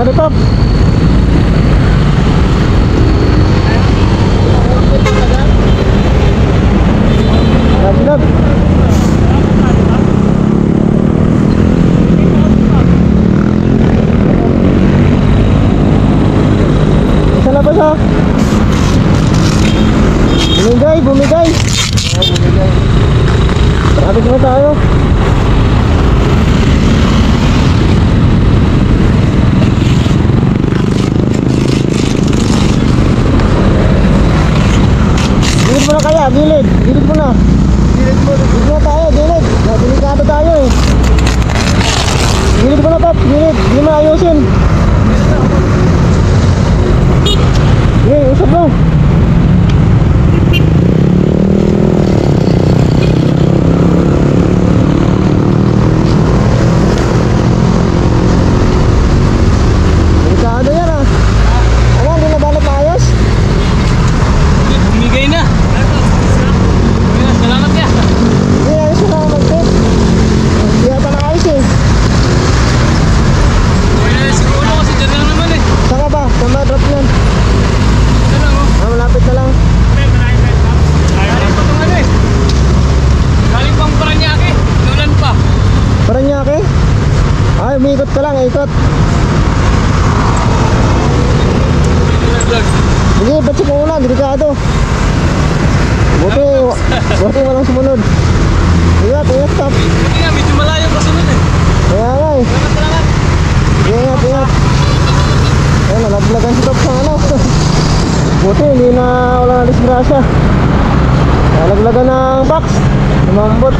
Ano top? Lab. Isa na ba siya? Bumigay. Bumigay. Traffic na tayo. Gilid mo na kaya, gilid. Gilid mo na. Gilid mo na tayo, gilid. Delikado tayo eh. Gilid mo na pap, gilid. Hindi mo ayusin. Okay, usap mo. Delikado yan ah. Ano, hindi na balot na ayos? Bumigay na. Salamat ya. Hindi, ayos na lang mag-tip. Hindi ata na ayos eh. Siguro kasi dyan lang naman eh. Saka ba? Saan ba drop yan? Dyan lang oh. Ah, malapit na lang. Galing pa itong ano eh. Galing pang Paranaque. Nulan pa. Paranaque? Ay, umikot ka lang, ikot. Sige, ba't siya muna? Delikado. Buti walang sumunod. Ingat, stop. Buti nga, medyo malayo pa sunod eh. Kaya nga eh. Salamat. Ingat. Ayun, nalaglagan si Top sa ano. Buti, hindi na wala na disgrasya. Nalaglagan ng box. Lumambot.